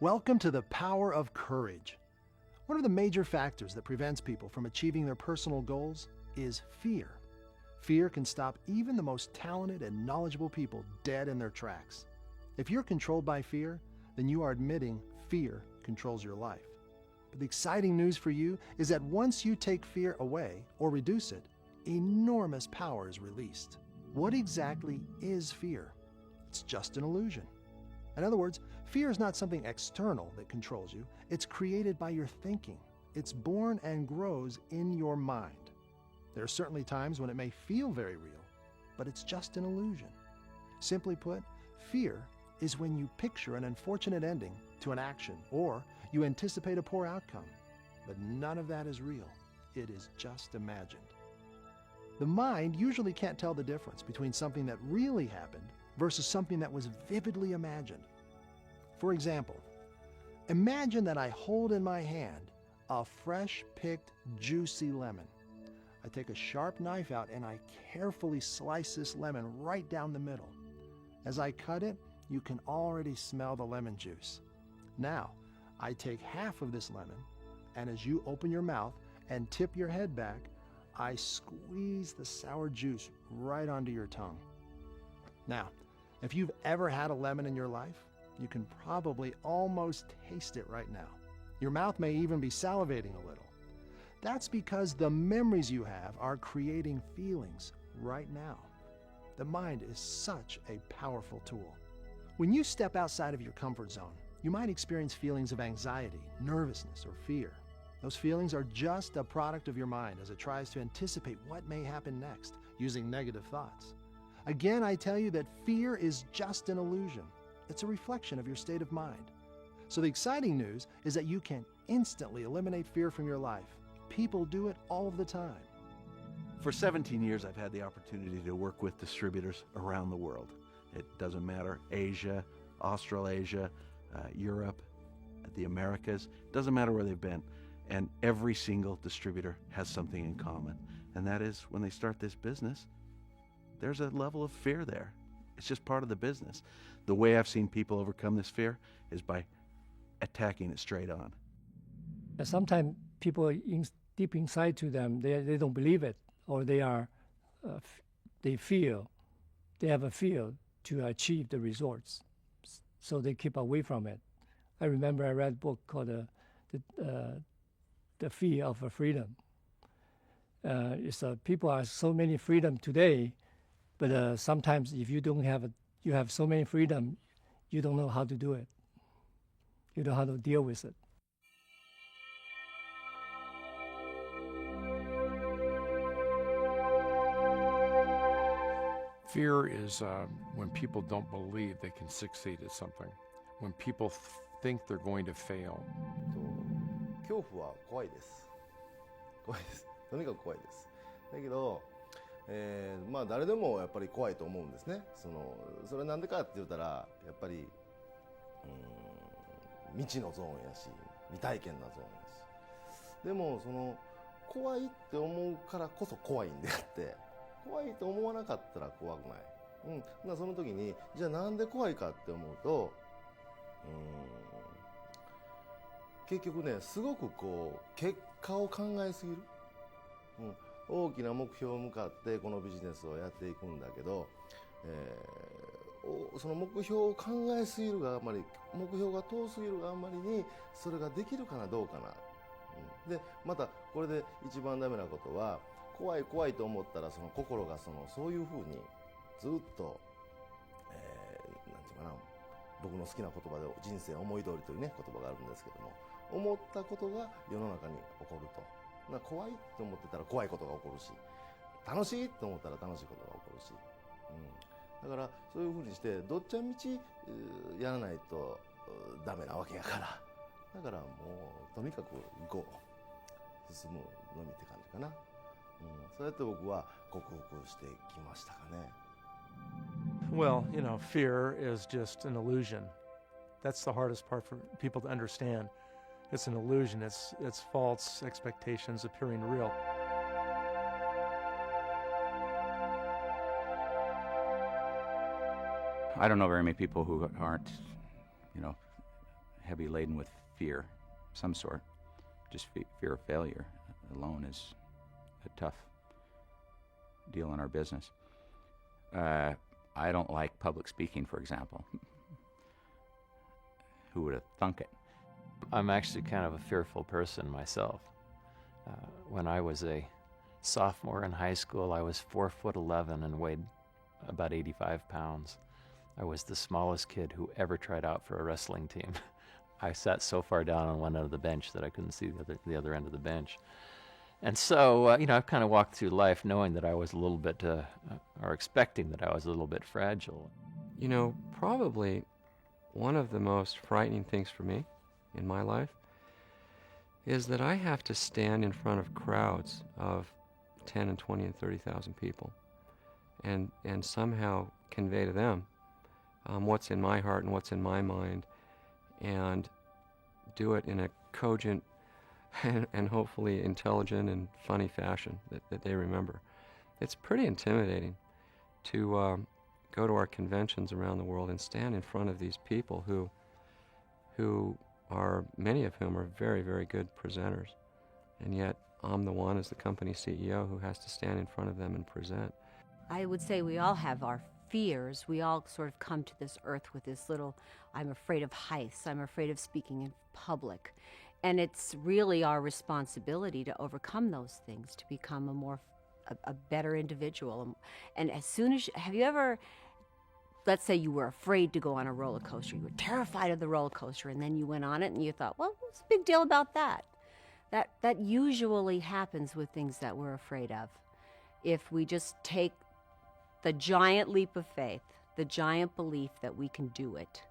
Welcome to the power of courage. One of the major factors that prevents people from achieving their personal goals is fear. Fear can stop even the most talented and knowledgeable people dead in their tracks. If you're controlled by fear, then you are admitting fear controls your life. But the exciting news for you is that once you take fear away or reduce it, enormous power is released. What exactly is fear? It's just an illusion. In other words, fear is not something external that controls you. It's created by your thinking. It's born and grows in your mind. There are certainly times when it may feel very real, but it's just an illusion. Simply put, fear is when you picture an unfortunate ending to an action or you anticipate a poor outcome. But none of that is real. It is just imagined. The mind usually can't tell the difference between something that really happened versus something that was vividly imagined. For example, imagine that I hold in my hand a fresh-picked, juicy lemon. I take a sharp knife out and I carefully slice this lemon right down the middle. As I cut it, you can already smell the lemon juice. Now, I take half of this lemon, and as you open your mouth and tip your head back, I squeeze the sour juice right onto your tongue. Now, if you've ever had a lemon in your life, you can probably almost taste it right now. Your mouth may even be salivating a little. That's because the memories you have are creating feelings right now. The mind is such a powerful tool. When you step outside of your comfort zone, you might experience feelings of anxiety, nervousness, or fear. Those feelings are just a product of your mind as it tries to anticipate what may happen next using negative thoughts. Again, I tell you that fear is just an illusion. It's a reflection of your state of mind. So the exciting news is that you can instantly eliminate fear from your life. People do it all the time. For 17 years, I've had the opportunity to work with distributors around the world. It doesn't matter, Asia, Australasia, Europe, the Americas, doesn't matter where they've been. And every single distributor has something in common. And that is when they start this business, there's a level of fear there. It's just part of the business. The way I've seen people overcome this fear is by attacking it straight on. Sometimes people deep inside to them, they don't believe it, or they have a fear to achieve the results, so they keep away from it. I remember I read a book called The Fear of Freedom. People are so many freedom today, but sometimes if you don't have you have so many freedom, you don't know how to do it. You don't know how to deal with it. Fear is when people don't believe they can succeed at something, when people think they're going to fail. 恐怖は怖いです。怖いです。とにかく怖いです。だけど、まあ誰でもやっぱり怖いと思うんですね。それなんでかって言ったらやっぱり未知のゾーンやし、未体験なゾーンやし。でも怖いって思うからこそ怖いんであって、怖いと思わなかったら怖くない。その時にじゃあなんで怖いかって思うと、結局ねすごく結果を考えすぎる。大きな目標を向かってこのビジネスをやっていくんだけど、その目標を考えすぎるがあまり、目標が遠すぎるがあまりにそれができるかなどうかな。でまたこれで一番ダメなことは、怖い怖いと思ったらその心がそういうふうにずっと、なんていうかな、僕の好きな言葉で人生思い通りというね言葉があるんですけども、思ったことが世の中に起こると。怖いと思ってたら怖いことが起こるし、楽しいと思ったら楽しいことが起こるし、だからそういうふうにしてどっちみちやらないとダメなわけやから、だからもうとにかく行こう、進むのみって感じかな。そうやって僕は克服してきましたかね。Well, fear is just an illusion. That's the hardest part for people to understand. It's an illusion. It's false expectations appearing real. I don't know very many people who aren't, heavy laden with fear, some sort. Just fear of failure alone is a tough deal in our business. I don't like public speaking, for example. Who would have thunk it? I'm actually kind of a fearful person myself. When I was a sophomore in high school, I was 4'11" and weighed about 85 pounds. I was the smallest kid who ever tried out for a wrestling team. I sat so far down on one end of the bench that I couldn't see the other end of the bench. And so, I've kind of walked through life knowing that I was a little bit, or expecting that I was a little bit fragile. Probably one of the most frightening things for me in my life is that I have to stand in front of crowds of 10 and 20 and 30,000 people and somehow convey to them what's in my heart and what's in my mind, and do it in a cogent and hopefully intelligent and funny fashion that they remember. It's pretty intimidating to go to our conventions around the world and stand in front of these people who are, many of whom are very, very good presenters. And yet I'm the one, as the company CEO, who has to stand in front of them and present. I would say we all have our fears. We all sort of come to this earth with this little, I'm afraid of heights, I'm afraid of speaking in public. And it's really our responsibility to overcome those things, to become a better individual. And as soon as, have you ever, let's say you were afraid to go on a roller coaster, you were terrified of the roller coaster, and then you went on it and you thought, well, what's the big deal about that? That usually happens with things that we're afraid of. If we just take the giant leap of faith, the giant belief that we can do it,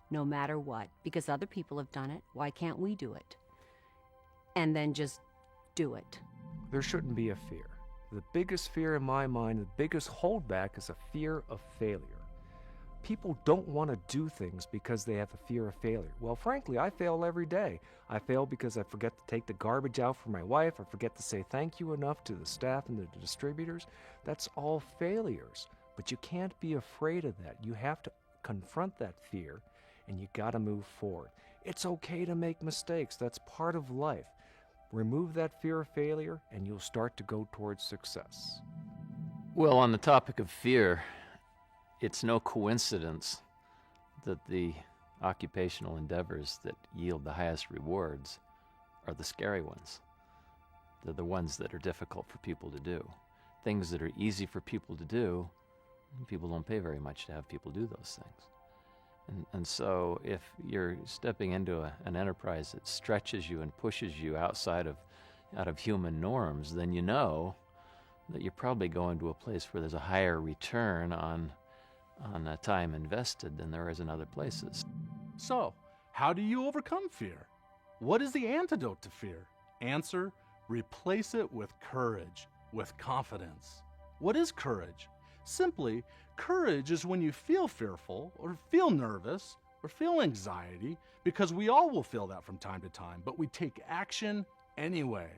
no matter what, because other people have done it, why can't we do it? And then just do it. There shouldn't be a fear. The biggest fear in my mind, the biggest holdback, is a fear of failure. People don't want to do things because they have a fear of failure. Well, frankly, I fail every day. I fail because I forget to take the garbage out for my wife. I forget to say thank you enough to the staff and the distributors. That's all failures. But you can't be afraid of that. You have to confront that fear, and you got to move forward. It's okay to make mistakes. That's part of life. Remove that fear of failure, and you'll start to go towards success. Well, on the topic of fear, it's no coincidence that the occupational endeavors that yield the highest rewards are the scary ones. They're the ones that are difficult for people to do. Things that are easy for people to do, people don't pay very much to have people do those things. And so if you're stepping into an enterprise that stretches you and pushes you out of human norms, then you know that you're probably going to a place where there's a higher return on time invested than there is in other places. So, how do you overcome fear? What is the antidote to fear? Answer: replace it with courage, with confidence. What is courage? Simply, courage is when you feel fearful or feel nervous or feel anxiety, because we all will feel that from time to time, but we take action anyway.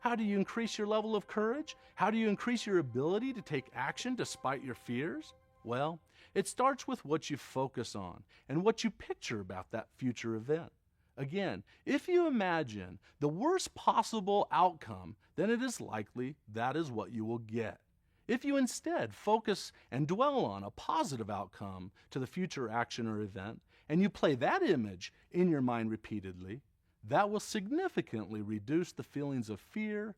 How do you increase your level of courage? How do you increase your ability to take action despite your fears? Well, it starts with what you focus on and what you picture about that future event. Again, if you imagine the worst possible outcome, then it is likely that is what you will get. If you instead focus and dwell on a positive outcome to the future action or event, and you play that image in your mind repeatedly, that will significantly reduce the feelings of fear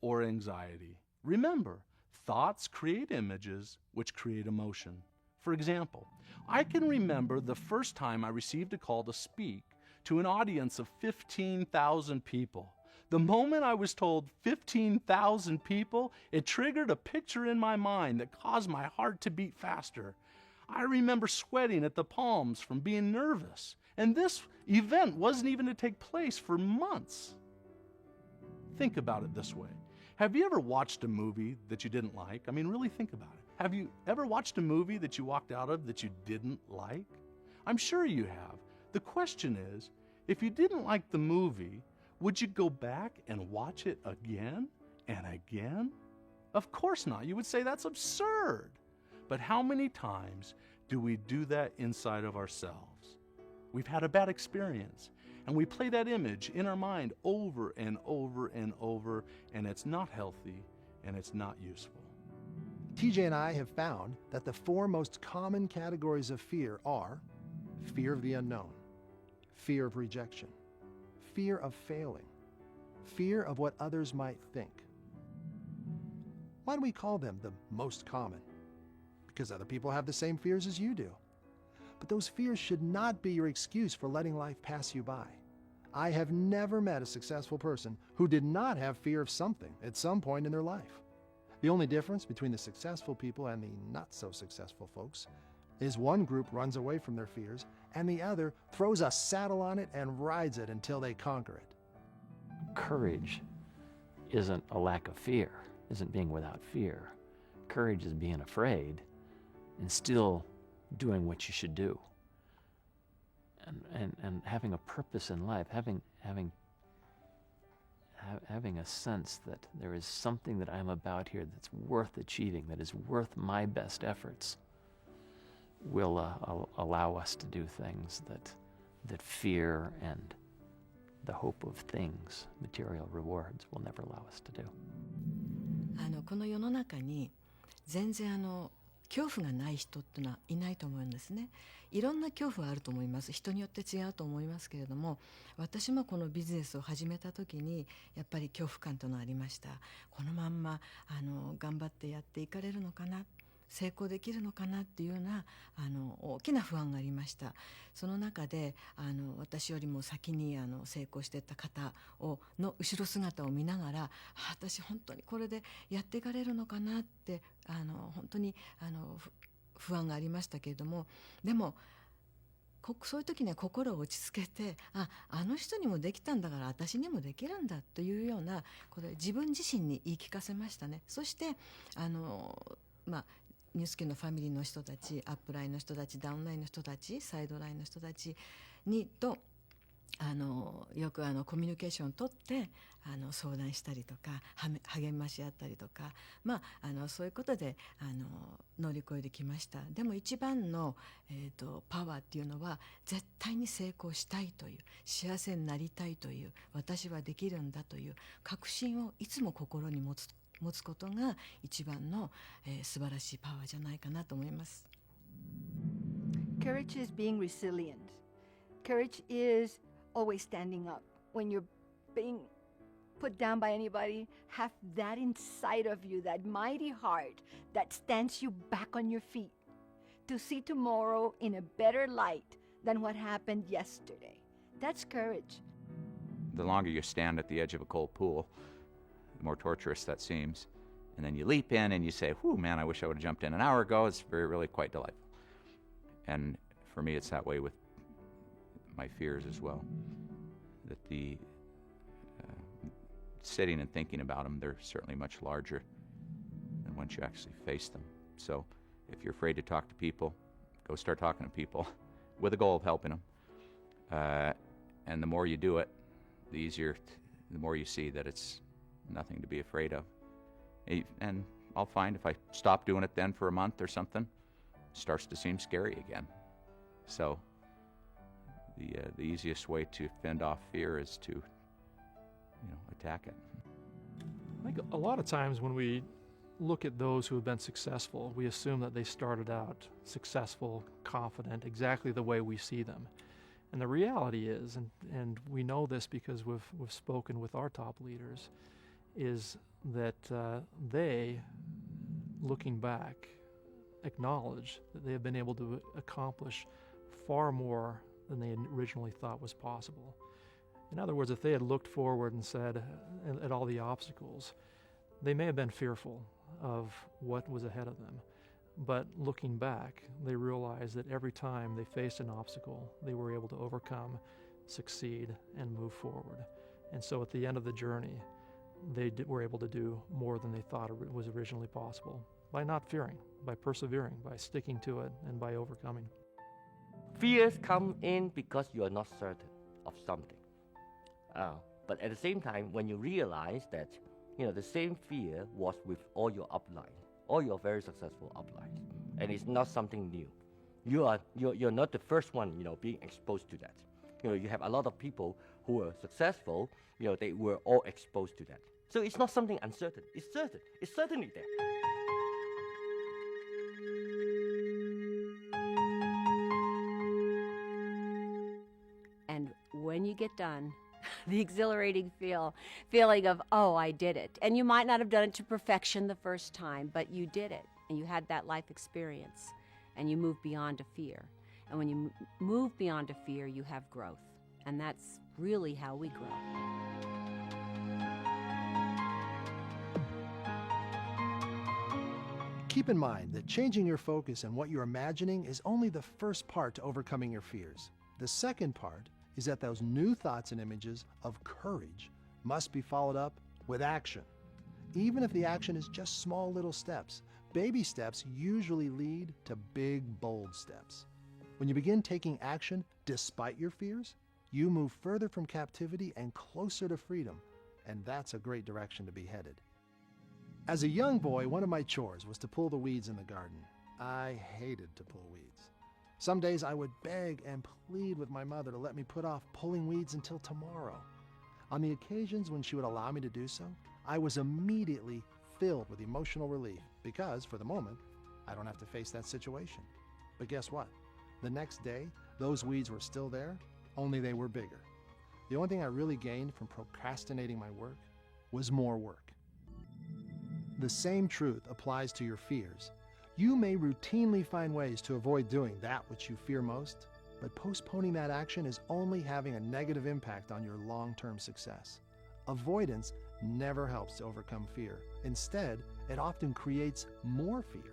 or anxiety. Remember, thoughts create images which create emotion. For example, I can remember the first time I received a call to speak to an audience of 15,000 people. The moment I was told 15,000 people, it triggered a picture in my mind that caused my heart to beat faster. I remember sweating at the palms from being nervous, and this event wasn't even to take place for months. Think about it this way. Have you ever watched a movie that you didn't like? I mean, really think about it. Have you ever watched a movie that you walked out of that you didn't like? I'm sure you have. The question is, if you didn't like the movie, would you go back and watch it again and again? Of course not. You would say that's absurd. But how many times do we do that inside of ourselves? We've had a bad experience, and we play that image in our mind over and over and over, and it's not healthy and it's not useful. TJ and I have found that the 4 most common categories of fear are fear of the unknown, fear of rejection, fear of failing, fear of what others might think. Why do we call them the most common? Because other people have the same fears as you do. But those fears should not be your excuse for letting life pass you by. I have never met a successful person who did not have fear of something at some point in their life. The only difference between the successful people and the not so successful folks is one group runs away from their fears and the other throws a saddle on it and rides it until they conquer it. Courage isn't a lack of fear, isn't being without fear. Courage is being afraid and still doing what you should do. And having a purpose in life, having a sense that there is something that I'm about here that's worth achieving, that is worth my best efforts, will allow us to do things that fear and the hope of things, material rewards, will never allow us to do. この世の中に全然恐怖がない人ってのはいないと思うんですね。いろんな恐怖はあると思います。人によって違うと思いますけれども、私もこのビジネスを始めた時にやっぱり恐怖感というのがありました。このまんま頑張ってやっていかれるのかな、成功できるのかなっていうような大きな不安がありました。その中で私よりも先に成功していった方の後ろ姿を見ながら、私本当にこれでやっていかれるのかなって本当に不安がありましたけれども、でもそういう時には心を落ち着けて、あの人にもできたんだから私にもできるんだというような、これ自分自身に言い聞かせましたね。そしてニュース系のファミリーの人たち、アップラインの人たち、ダウンラインの人たち、サイドラインの人たちとよくコミュニケーションをとって相談したりとか励まし合ったりとか、そういうことで乗り越えてきました。でも一番の、パワーっていうのは、絶対に成功したいという、幸せになりたいという、私はできるんだという確信をいつも心に持つことが一番の、素晴らしいパワーじゃないかなと思います。Courage is being resilient. Courage is always standing up. When you're being put down by anybody, have that inside of you, that mighty heart that stands you back on your feet to see tomorrow in a better light than what happened yesterday. That's courage. The longer you stand at the edge of a cold pool, the more torturous that seems. And then you leap in and you say, whew, man, I wish I would have jumped in an hour ago. It's really quite delightful. And for me, it's that way with my fears as well. That the sitting and thinking about them, they're certainly much larger than once you actually face them. So if you're afraid to talk to people, go start talking to people with the goal of helping them. And the more you do it, the easier, the more you see that it's nothing to be afraid of. And I'll find if I stop doing it then for a month or something, it starts to seem scary again. So the easiest way to fend off fear is to, attack it. I think a lot of times when we look at those who have been successful, we assume that they started out successful, confident, exactly the way we see them. And the reality is, and we know this because we've spoken with our top leaders, is that they, looking back, acknowledge that they have been able to accomplish far more than they originally thought was possible. In other words, if they had looked forward and said at all the obstacles, they may have been fearful of what was ahead of them. But looking back, they realized that every time they faced an obstacle, they were able to overcome, succeed, and move forward. And so at the end of the journey, they were able to do more than they thought was originally possible by not fearing, by persevering, by sticking to it, and by overcoming. Fears come in because you are not certain of something. But at the same time, when you realize that, the same fear was with all your upline, all your very successful uplines, and it's not something new. you're not the first one, being exposed to that. You have a lot of people who are successful, they were all exposed to that. So it's not something uncertain. It's certain. It's certainly there. And when you get done, the exhilarating feeling of, oh, I did it. And you might not have done it to perfection the first time, but you did it. And you had that life experience. And you move beyond a fear. And when you move beyond a fear, you have growth. And that's really how we grow. Keep in mind that changing your focus and what you're imagining is only the first part to overcoming your fears. The second part is that those new thoughts and images of courage must be followed up with action. Even if the action is just small little steps, baby steps usually lead to big, bold steps. When you begin taking action despite your fears, you move further from captivity and closer to freedom, and that's a great direction to be headed. As a young boy, one of my chores was to pull the weeds in the garden. I hated to pull weeds. Some days I would beg and plead with my mother to let me put off pulling weeds until tomorrow. On the occasions when she would allow me to do so, I was immediately filled with emotional relief because, for the moment, I don't have to face that situation. But guess what? The next day, those weeds were still there, only they were bigger. The only thing I really gained from procrastinating my work was more work. The same truth applies to your fears. You may routinely find ways to avoid doing that which you fear most, but postponing that action is only having a negative impact on your long-term success. Avoidance never helps to overcome fear. Instead, it often creates more fear.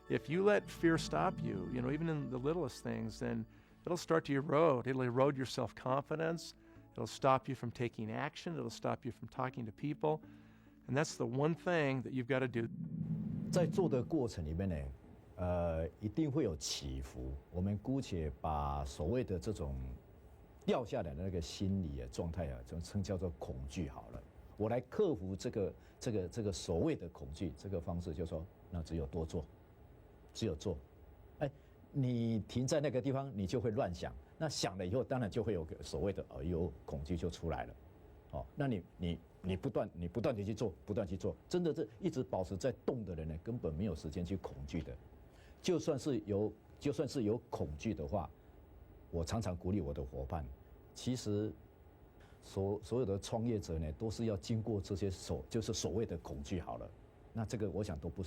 If you let fear stop you, even in the littlest things, then it'll start to erode. It'll erode your self-confidence. It'll stop you from taking action. It'll stop you from talking to people. And that's the one thing that you've got to do. 在做的过程里面呢，一定会有起伏。我们姑且把所谓的这种掉下来的那个心理的状态就称叫做恐惧好了。我来克服这个所谓的恐惧，这个方式就是说，那只有多做，只有做。你停在那个地方，你就会乱想。那想了以后，当然就会有个所谓的有恐惧就出来了。那你不断地去做，不断去做，真的是一直保持在动的人呢，根本没有时间去恐惧的。就算是有恐惧的话，我常常鼓励我的伙伴，其实所有的创业者呢，都是要经过这些就是所谓的恐惧好了。那这个我想都不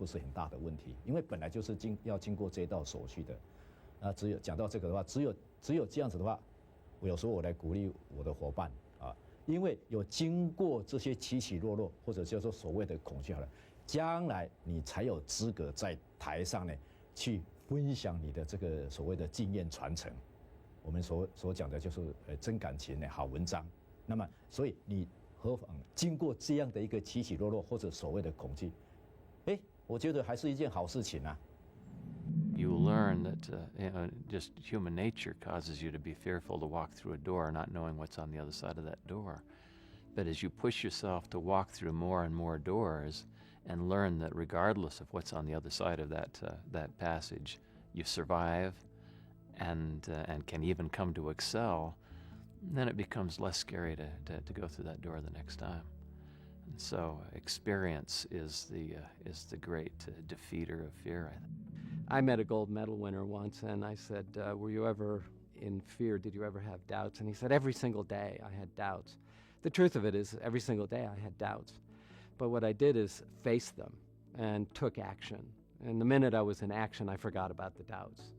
是很大的问题，因为本来就是要经过这道手续的。那只有讲到这个的话，只有这样子的话，有时候我来鼓励我的伙伴啊。因为有经过这些起起落落，或者叫做所谓的恐惧好了，将来你才有资格在台上呢去分享你的这个所谓的经验传承。我们所讲的就是真感情的好文章。那么，所以你何妨经过这样的一个起起落落或者所谓的恐惧，我觉得还是一件好事情啊。You learn that just human nature causes you to be fearful to walk through a door, not knowing what's on the other side of that door. But as you push yourself to walk through more and more doors and learn that regardless of what's on the other side of that passage, you survive and can even come to excel, then it becomes less scary to go through that door the next time. And so experience is the great defeater of fear, I think. I met a gold medal winner once, and I said, were you ever in fear? Did you ever have doubts? And he said, every single day I had doubts. The truth of it is, every single day I had doubts. But what I did is face them and took action. And the minute I was in action, I forgot about the doubts.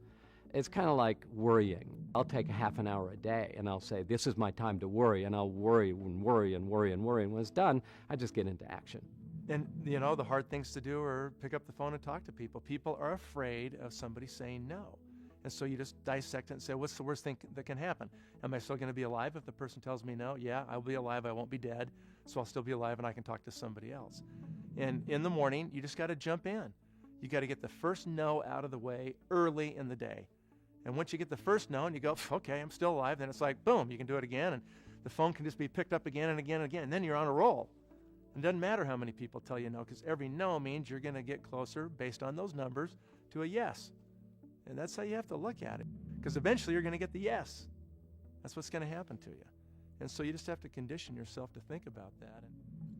It's kind of like worrying. I'll take a half an hour a day, and I'll say, this is my time to worry, and I'll worry and worry and worry and worry. And when it's done, I just get into action. And, the hard things to do are pick up the phone and talk to people. People are afraid of somebody saying no. And so you just dissect it and say, what's the worst thing that can happen? Am I still going to be alive if the person tells me no? Yeah, I'll be alive. I won't be dead. So I'll still be alive and I can talk to somebody else. And in the morning, you just got to jump in. You got to get the first no out of the way early in the day. And once you get the first no and you go, okay, I'm still alive, then it's like, boom, you can do it again. And the phone can just be picked up again and again and again. And then you're on a roll. It doesn't matter how many people tell you no, because every no means you're going to get closer, based on those numbers, to a yes. And that's how you have to look at it, because eventually you're going to get the yes. That's what's going to happen to you. And so you just have to condition yourself to think about that.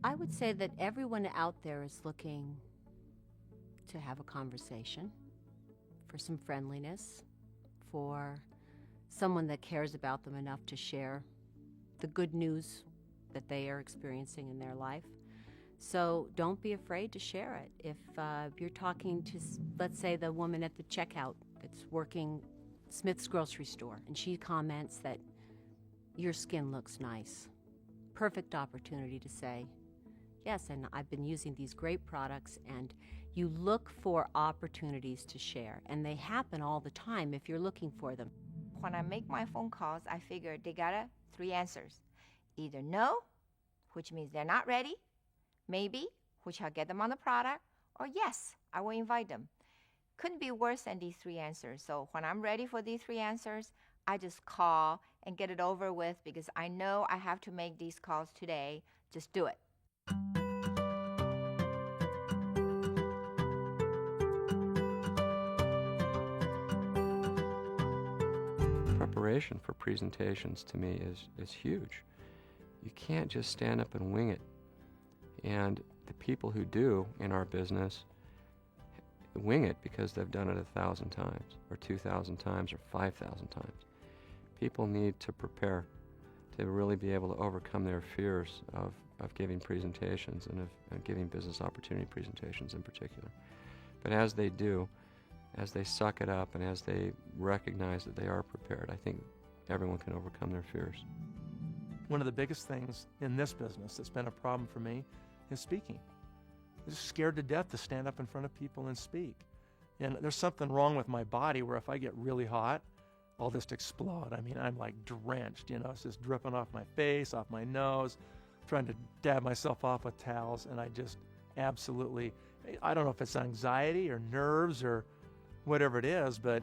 I would say that everyone out there is looking to have a conversation, for some friendliness, for someone that cares about them enough to share the good news that they are experiencing in their life. So don't be afraid to share it. If you're talking to, let's say, the woman at the checkout that's working Smith's grocery store, and she comments that your skin looks nice, perfect opportunity to say, yes, and I've been using these great products, and you look for opportunities to share, and they happen all the time if you're looking for them. When I make my phone calls, I figure they got 3 answers. Either no, which means they're not ready, maybe, which I'll get them on the product, or yes, I will invite them. Couldn't be worse than these 3 answers. So when I'm ready for these 3 answers, I just call and get it over with, because I know I have to make these calls today. Just do it. Preparation for presentations to me is huge. You can't just stand up and wing it. And the people who do in our business wing it because they've done it 1,000 times or 2,000 times or 5,000 times. People need to prepare to really be able to overcome their fears of giving presentations and of giving business opportunity presentations in particular. But as they do, as they suck it up and as they recognize that they are prepared, I think everyone can overcome their fears. One of the biggest things in this business that's been a problem for me is speaking. I'm just scared to death to stand up in front of people and speak. And there's something wrong with my body where if I get really hot, I'll just explode. I mean, I'm like drenched, you know, it's just dripping off my face, off my nose, trying to dab myself off with towels, and I just absolutely, I don't know if it's anxiety or nerves or whatever it is, but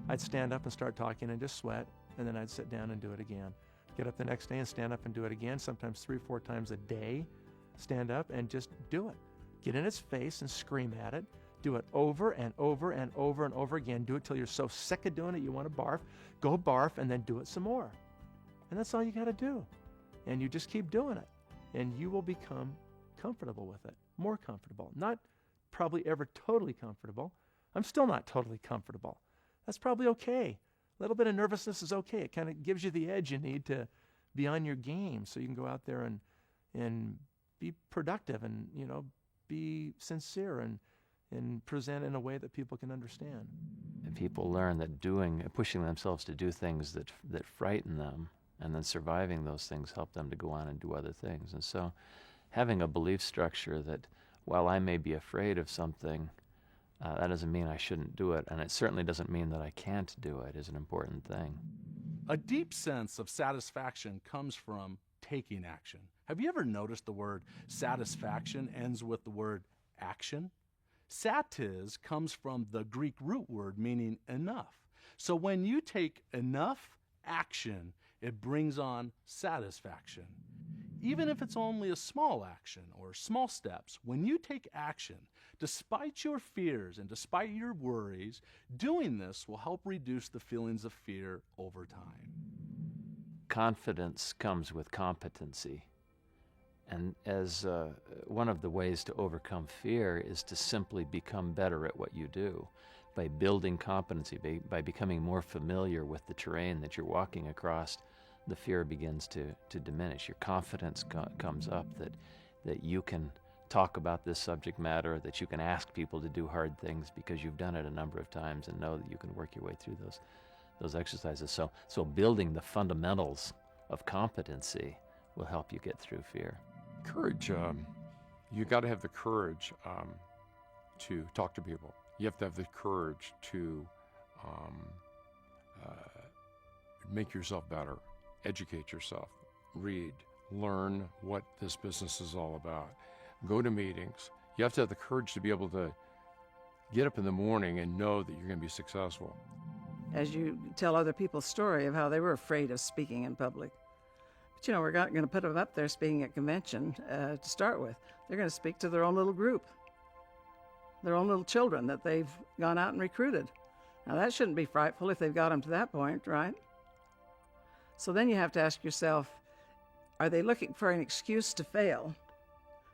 I'd stand up and start talking and just sweat, and then I'd sit down and do it again. Get up the next day and stand up and do it again, sometimes 3 or 4 times a day. Stand up and just do it. Get in its face and scream at it. Do it over and over and over and over again. Do it till you're so sick of doing it you want to barf. Go barf and then do it some more. And that's all you got to do. And you just keep doing it. And you will become comfortable with it. More comfortable. Not probably ever totally comfortable. I'm still not totally comfortable. That's probably okay. A little bit of nervousness is okay. It kind of gives you the edge you need to be on your game so you can go out there and be productive and, you know, be sincere and present in a way that people can understand. And people learn that pushing themselves to do things that frighten them and then surviving those things help them to go on and do other things. And so having a belief structure that while I may be afraid of something, that doesn't mean I shouldn't do it, and it certainly doesn't mean that I can't do it is an important thing. A deep sense of satisfaction comes from taking action. Have you ever noticed the word satisfaction ends with the word action? Satis comes from the Greek root word meaning enough. So when you take enough action, it brings on satisfaction. Even if it's only a small action or small steps, when you take action, despite your fears and despite your worries, doing this will help reduce the feelings of fear over time. Confidence comes with competency. And as one of the ways to overcome fear is to simply become better at what you do. By building competency, by becoming more familiar with the terrain that you're walking across, the fear begins to diminish. Your confidence comes up that you can talk about this subject matter, that you can ask people to do hard things because you've done it a number of times and know that you can work your way through those exercises. So building the fundamentals of competency will help you get through fear. Courage, you got to have the courage to talk to people. You have to have the courage to make yourself better, educate yourself, read, learn what this business is all about, go to meetings. You have to have the courage to be able to get up in the morning and know that you're going to be successful. As you tell other people's story of how they were afraid of speaking in public. But you know, we're not going to put them up there speaking at convention to start with. They're going to speak to their own little group, their own little children that they've gone out and recruited. Now, that shouldn't be frightful if they've got them to that point, right? So then you have to ask yourself, are they looking for an excuse to fail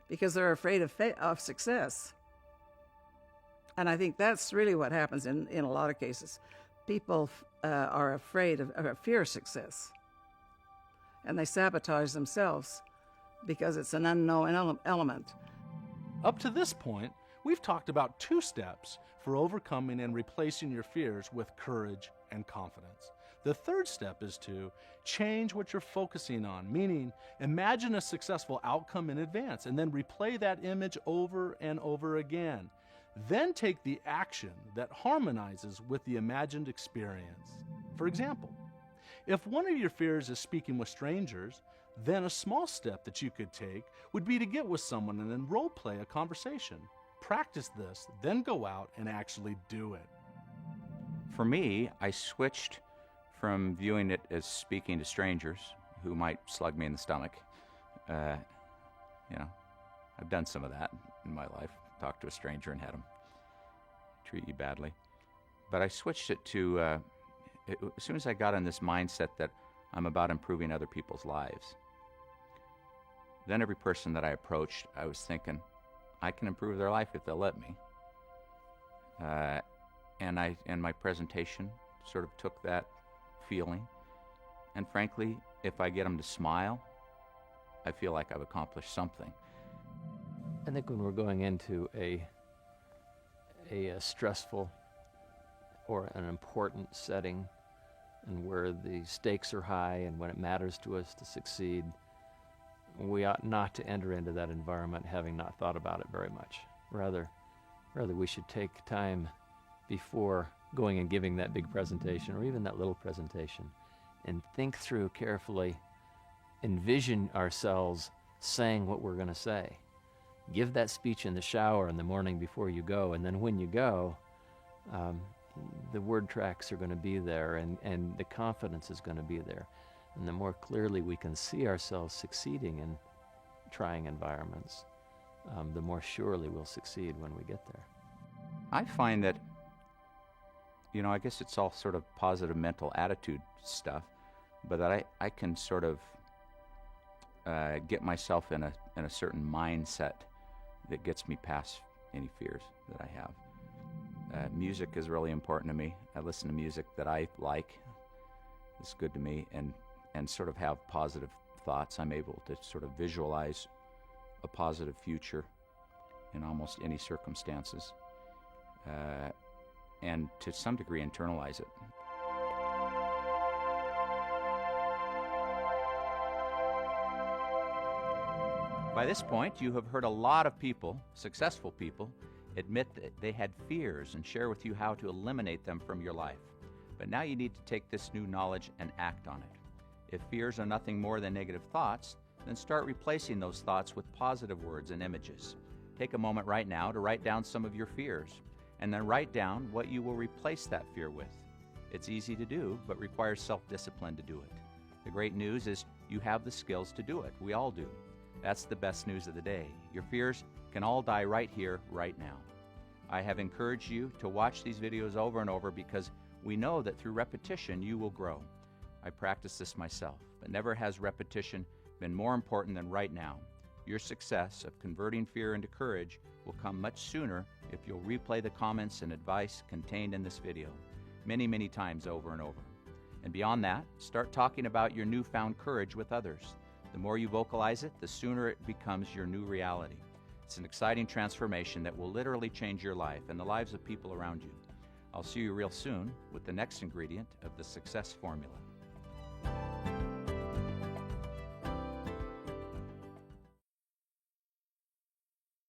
because they're afraid of success? And I think that's really what happens in a lot of cases. People are afraid of fear of success, and they sabotage themselves because it's an unknown element. Up to this point, we've talked about 2 steps for overcoming and replacing your fears with courage and confidence. The third step is to change what you're focusing on, meaning imagine a successful outcome in advance and then replay that image over and over again. Then take the action that harmonizes with the imagined experience. For example, if one of your fears is speaking with strangers, then a small step that you could take would be to get with someone and then role play a conversation. Practice this, then go out and actually do it. For me, I switched from viewing it as speaking to strangers who might slug me in the stomach. I've done some of that in my life. Talked to a stranger and had them treat you badly. But I switched it to, as soon as I got in this mindset that I'm about improving other people's lives, then every person that I approached, I was thinking, I can improve their life if they'll let me. And my presentation sort of took that feeling. And frankly, if I get them to smile, I feel like I've accomplished something. I think when we're going into a stressful or an important setting, and where the stakes are high and when it matters to us to succeed, we ought not to enter into that environment having not thought about it very much. Rather we should take time before going and giving that big presentation or even that little presentation and think through carefully, envision ourselves saying what we're going to say. Give that speech in the shower in the morning before you go, and then when you go, the word tracks are going to be there, and the confidence is going to be there. And the more clearly we can see ourselves succeeding in trying environments, the more surely we'll succeed when we get there. I find that, I guess it's all sort of positive mental attitude stuff, but that I can sort of get myself in a certain mindset that gets me past any fears that I have. Music is really important to me. I listen to music that I like. It's good to me, and sort of have positive thoughts. I'm able to sort of visualize a positive future in almost any circumstances, and to some degree internalize it. By this point, you have heard a lot of people, successful people, admit that they had fears and share with you how to eliminate them from your life. But now you need to take this new knowledge and act on it. If fears are nothing more than negative thoughts, then start replacing those thoughts with positive words and images. Take a moment right now to write down some of your fears, and then write down what you will replace that fear with. It's easy to do, but requires self-discipline to do it. The great news is you have the skills to do it. We all do. That's the best news of the day. Your fears can all die right here, right now. I have encouraged you to watch these videos over and over because we know that through repetition you will grow. I practice this myself, but never has repetition been more important than right now. Your success of converting fear into courage will come much sooner if you'll replay the comments and advice contained in this video many, many times over and over. And beyond that, start talking about your newfound courage with others. The more you vocalize it, the sooner it becomes your new reality. It's an exciting transformation that will literally change your life and the lives of people around you. I'll see you real soon with the next ingredient of the Success Formula.